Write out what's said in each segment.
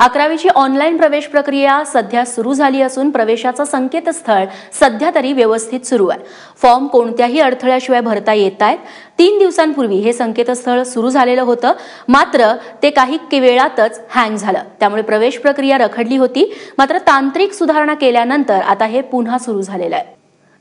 11वीची online प्रवेश प्रक्रिया सध्या सुरू झाली असून प्रवेशाचं संकेतस्थळ सध्या तरी व्यवस्थित सुरू आहे। फॉर्म कोणत्याही अडथळ्याशिवाय भरता येत आहेत। 3 दिवसांपूर्वी हे संकेतस्थळ सुरू झालेलं होतं, मात्र ते काही वेळातच हँग झालं, त्यामुळे प्रवेश प्रक्रिया रखडली होती। मात्र तांत्रिक सुधारणा केल्यानंतर आता हे पुन्हा सुरू झालेलं आहे।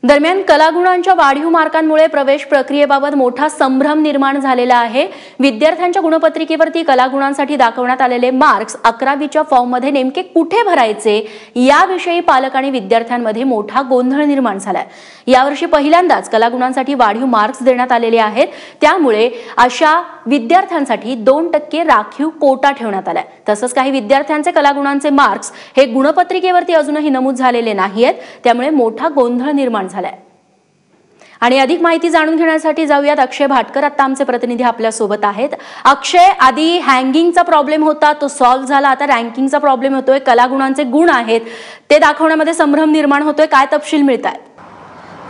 दरम्यान कलागुणांच्या वाढीव मार्कांमुळे प्रवेश प्रक्रियेबाबत मोठा संभ्रम निर्माण झालेला आहे। विद्यार्थ्यांच्या गुणपत्रिकेवरती कलागुणांसाठी दाखवण्यात आलेले मार्क्स 11वीच्या फॉर्ममध्ये नेमके कुठे भरायचे याविषयी पालक आणि विद्यार्थ्यांमध्ये मोठा गोंधळ निर्माण झालाय। यावर्षी पहिल्यांदाच कलागुणांसाठी वाढीव मार्क्स देण्यात आलेले आहेत, त्यामुळे अशा विद्यार्थ्यांसाठी 2% राखीव कोटा ठेवण्यात आलाय। तसंच काही विद्यार्थ्यांचे कलागुणांचे मार्क्स हे गुणपत्रिकेवरती अजूनही नमूद झालेले नाहीत, त्यामुळे मोठा गोंधळ निर्माण झालाय। आणि अधिक माहिती जाणून घेण्यासाठी जाऊयात अक्षय भाटकर, आता आमचे प्रतिनिधी आपल्या सोबत आहेत। अक्षय, आधी हँगिंगचा प्रॉब्लेम होता, तो सॉल्व्ह झाला, आता रँकिंगचा प्रॉब्लेम होतोय, कलागुणांचे गुण आहेत ते दाखवण्यामध्ये संभ्रम निर्माण होतोय, काय तपशील मिळतात?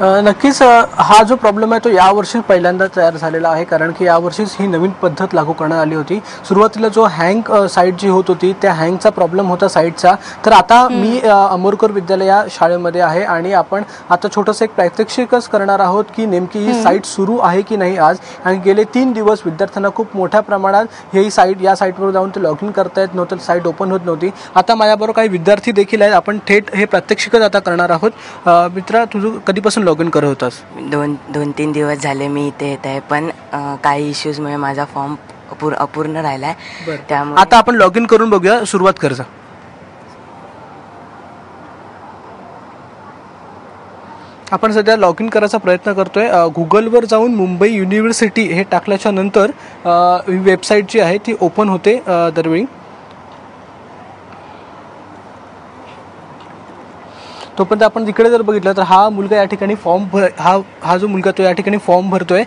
नक्कीच हा जो प्रॉब्लेम आहे तो यावर्षी पहिल्यांदा तयार झालेला आहे, कारण की यावर्षीच ही नवीन पद्धत लागू करण्यात आली होती। सुरुवातीला जो हँग साईट जी होत होती त्या हँगचा प्रॉब्लेम होता साईटचा। तर आता मी अमोरकर विद्यालय या शाळेमध्ये आहे आणि आपण आता छोटंसं एक प्रात्यक्षिकच करणार आहोत की नेमकी ही साईट सुरू आहे की नाही आज। आणि गेले 3 दिवस विद्यार्थ्यांना खूप मोठ्या प्रमाणात ही साईट या साईटवर जाऊन ते लॉग इन करता येत नव्हतं, साईट ओपन होत नव्हती। आता माझ्याबरोबर काही विद्यार्थी देखील आहेत, आपण थेट हे प्रात्यक्षिकच आता करणार आहोत। मित्रा, तुझं कधीपासून लॉग इन करत होतास? 2-3 दिवस झाले मी इथे येत आहे, पण काही इश्यूजमुळे माझा फॉर्म अपूर्ण राहिलाय, त्यामुळे आता आपण लॉग इन करून बघूया, सुरुवात कर जा। आपण सध्या लॉग इन करायचा प्रयत्न करतोय। गुगलवर जाऊन मुंबई युनिव्हर्सिटी हे टाकल्याच्या नंतर वेबसाईट जी आहे ती ओपन होते दरवेळी। तोपर्यंत आपण तिकडे जर बघितलं तर हा मुलगा या ठिकाणी हा जो मुलगा तो या ठिकाणी फॉर्म भरतोय।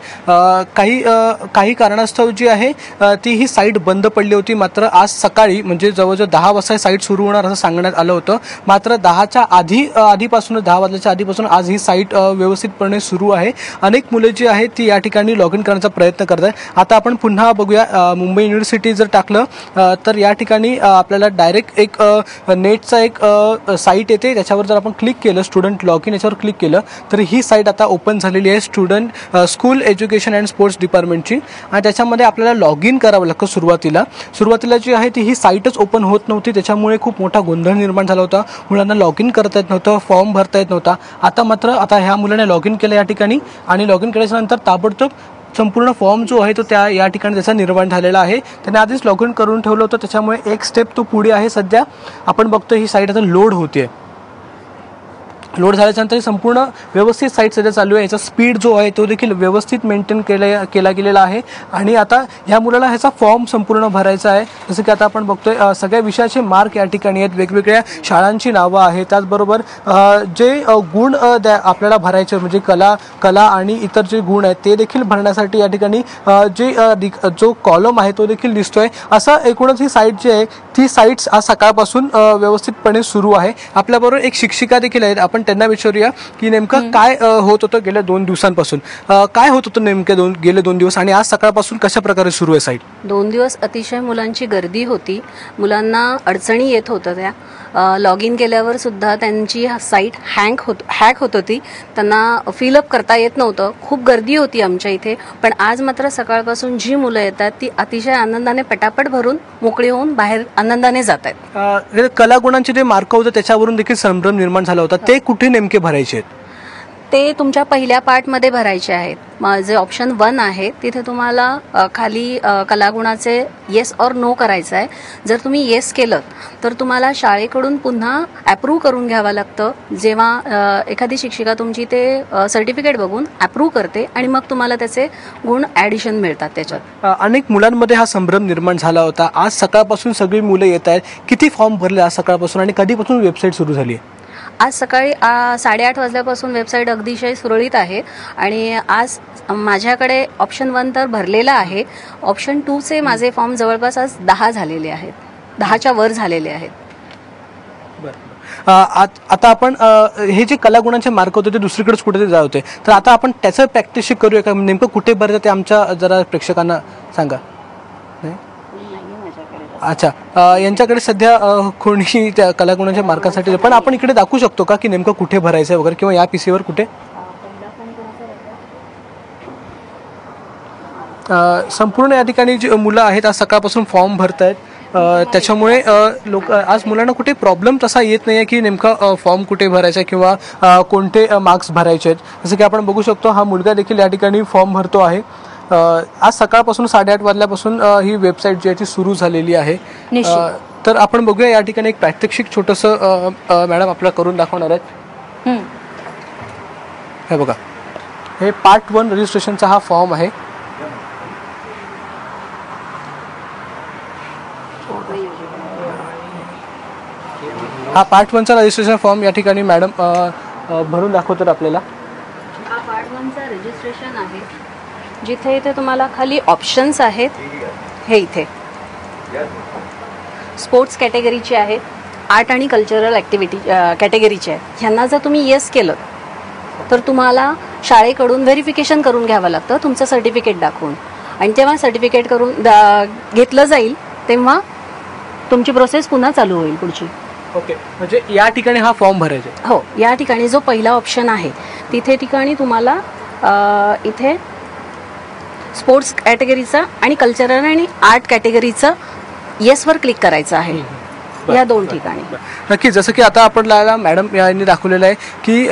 काही कारणास्तव जी आहे ती ही साईट बंद पडली होती, मात्र आज सकाळी म्हणजे जवळजवळ 10 वाजता साईट सुरू होणार असं सांगण्यात आलं होतं। मात्र 10च्या आधीपासून 10 वाजल्याच्या आधीपासून आज ही साईट व्यवस्थितपणे सुरू आहे। अनेक मुलं जी आहेत ती या ठिकाणी लॉग इन करण्याचा प्रयत्न करत आहेत। आता आपण पुन्हा बघूया, मुंबई युनिव्हर्सिटी जर टाकलं तर या ठिकाणी आपल्याला डायरेक्ट एक नेटचा एक साईट येते, त्याच्यावर जर आपण क्लिक केलं, स्टुडंट लॉग इन याच्यावर क्लिक केलं तर ही साईट आता ओपन झालेली आहे, स्कूल एज्युकेशन अँड स्पोर्ट्स डिपार्टमेंटची। आणि त्याच्यामध्ये आपल्याला लॉग इन करावं लागतं। सुरुवातीला जी आहे ती ही साईटच ओपन होत नव्हती, त्याच्यामुळे खूप मोठा गोंधळ निर्माण झाला होता। मुलांना लॉग इन करता येत नव्हतं, फॉर्म भरता येत नव्हता। आता ह्या मुलाने लॉग इन केलं या ठिकाणी, आणि लॉग इन केल्याच्या नंतर ताबडतोब संपूर्ण फॉर्म जो आहे तो या ठिकाणी त्याचा निर्माण झालेला आहे। त्याने आधीच लॉग इन करून ठेवलं होतं, त्याच्यामुळे एक स्टेप तो पुढे आहे। सध्या आपण बघतो ही साईट आता लोड होते। लोड झाल्याच्यानंतर संपूर्ण व्यवस्थित साईट सध्या चालू आहे। याचा स्पीड जो आहे तो देखील व्यवस्थित मेंटेन केला गेलेला आहे। आणि आता ह्या मुलाला ह्याचा फॉर्म संपूर्ण भरायचा आहे। जसं की आता आपण बघतोय सगळ्या विषयाचे मार्क या ठिकाणी आहेत, वेगवेगळ्या शाळांची नावं आहेत, त्याचबरोबर जे गुण आपल्याला भरायचे म्हणजे कला आणि इतर जे गुण आहेत ते देखील भरण्यासाठी या ठिकाणी जो कॉलम आहे तो देखील दिसतोय। असं एकूणच ही साईट जी आहे ती साईट्स आज सकाळपासून व्यवस्थितपणे सुरू आहे। आपल्याबरोबर एक शिक्षिका देखील आहेत, आपण त्यांना विचारूया की नेमकं काय होत होतं गेल्या 2 दिवसांपासून, काय होत होतं नेमकं गेले 2 दिवस, आणि आज सकाळपासून कशा प्रकारे सुरू आहे साईट? 2 दिवस अतिशय मुलांची गर्दी होती, मुलांना अडचणी येत होत्या। त्या लॉग इन केल्यावर सुद्धा त्यांची साईट हॅक होत होती, त्यांना फिलअप करता येत नव्हतं, खूप गर्दी होती आमच्या इथे। पण आज मात्र सकाळपासून जी मुलं येतात ती अतिशय आनंदाने पटापट भरून मोकळी होऊन बाहेर आनंदाने जात आहेत। कलागुणांचे जे मार्क होते त्याच्यावरून देखील संभ्रम निर्माण झाला होता, ते कुठे नेमके भरायचे आहेत? ते तुमच्या पहिल्या पार्टमध्ये भरायचे आहेत। जे ऑप्शन 1 आहे तिथे तुम्हाला खाली कलागुणाचे येस और नो करायचं आहे। जर तुम्ही येस केलं तर तुम्हाला शाळेकडून पुन्हा अप्रूव्ह करून घ्यावं लागतं। जेव्हा एखादी शिक्षिका तुमची ते सर्टिफिकेट बघून अप्रूव्ह करते आणि मग तुम्हाला त्याचे गुण ॲडिशन मिळतात त्याच्यात। अनेक मुलांमध्ये हा संभ्रम निर्माण झाला होता। आज सकाळपासून सगळी मुलं येत आहेत, किती फॉर्म भरले आज सकाळपासून आणि कधीपासून वेबसाईट सुरू झाली आहे? आज सकाळी 8:30 वाजल्यापासून वेबसाईट अगदीशय सुरळीत आहे। आणि आज माझ्याकडे ऑप्शन 1 तर भरलेला आहे, ऑप्शन 2चे माझे फॉर्म जवळपास आज 10 झालेले आहेत, 10च्या वर झालेले आहेत। आता आपण हे जे कलागुणांचे मार्क होते ते दुसरीकडेच कुठे जात होते, तर आता आपण त्याचं प्रॅक्टिस करूया का? नेमकं कुठे भरतं ते आमच्या जरा प्रेक्षकांना सांगा। अच्छा, यांच्याकडे सध्या कोणी त्या कलागुणाच्या मार्कासाठी, पण आपण इकडे दाखवू शकतो का की नेमकं कुठे भरायचं आहे वगैरे, किंवा या पीसीवर कुठे? संपूर्ण या ठिकाणी जी मुलं आहेत आज सकाळपासून फॉर्म भरत आहेत, त्याच्यामुळे लोक आज मुलांना कुठे प्रॉब्लेम तसा येत नाही आहे की नेमका फॉर्म कुठे भरायचा आहे किंवा कोणते मार्क्स भरायचे आहेत. जसं की आपण बघू शकतो हा मुलगा देखील या ठिकाणी फॉर्म भरतो आहे. आज सकाळपासून 8:30 वाजल्यापासून ही वेबसाईट जी आहे ती सुरू झालेली आहे. तर आपण बघूया या ठिकाणी एक प्रात्यक्षिक छोटंसं मॅडम आपल्याला करून दाखवणार आहेत. हे बघा, हे पार्ट 1 रजिस्ट्रेशनचा हा फॉर्म आहे. हा पार्ट 1चा रजिस्ट्रेशन फॉर्म या ठिकाणी मॅडम भरून दाखवतात आपल्याला. हा पार्ट 1चा रजिस्ट्रेशन आहे, जिथे इथे तुम्हाला खाली ऑप्शन्स आहेत. हे इथे स्पोर्ट्स कॅटेगरीचे आहेत, आर्ट आणि कल्चरल ॲक्टिव्हिटी कॅटेगरीचे आहेत. ह्यांना जर तुम्ही येस केलं तर तुम्हाला शाळेकडून व्हेरिफिकेशन करून घ्यावं लागतं तुमचं सर्टिफिकेट दाखवून, आणि तेव्हा सर्टिफिकेट करून घेतलं जाईल तेव्हा तुमची प्रोसेस पुन्हा चालू होईल पुढची. ओके, म्हणजे या ठिकाणी हा फॉर्म भरायचा आहे? हो, या ठिकाणी जो पहिला ऑप्शन आहे तिथे ठिकाणी तुम्हाला इथे स्पोर्ट्स कॅटेगरीचा आणि कल्चरल आणि आर्ट कॅटेगरीचं येसवर क्लिक करायचं आहे. या 2 ठिकाणी नक्की. जसं की आता आपल्याला मॅडम यांनी दाखवलेलं आहे की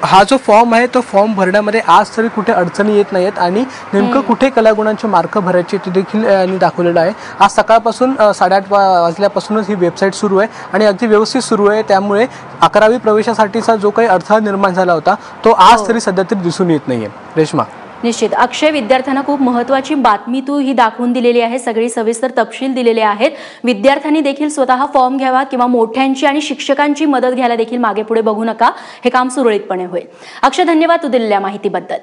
हा जो फॉर्म आहे तो फॉर्म भरण्यामध्ये आज तरी कुठे अडचणी येत नाहीत, आणि नेमकं कुठे कलागुणांचे मार्क भरायचे ते देखील यांनी दाखवलेलं आहे. आज सकाळपासून 8:30 वाजल्यापासूनच ही वेबसाईट सुरू आहे आणि अगदी व्यवस्थित सुरू आहे. त्यामुळे 11वी प्रवेशासाठीचा जो काही अडथळा निर्माण झाला होता तो आज तरी सध्या तरी दिसून येत नाहीये. रेश्मा. निश्चित अक्षय, विद्यार्थ्यांना खूप महत्त्वाची बातमी तू ही दाखवून दिलेली आहे. सगळी सविस्तर तपशील दिलेले आहेत. विद्यार्थ्यांनी देखील स्वतः फॉर्म घ्यावा किंवा मोठ्यांची आणि शिक्षकांची मदत घ्यायला देखील मागे पुढे बघू नका. हे काम सुरळीतपणे होईल. अक्षय, धन्यवाद तू दिलेल्या माहितीबद्दल.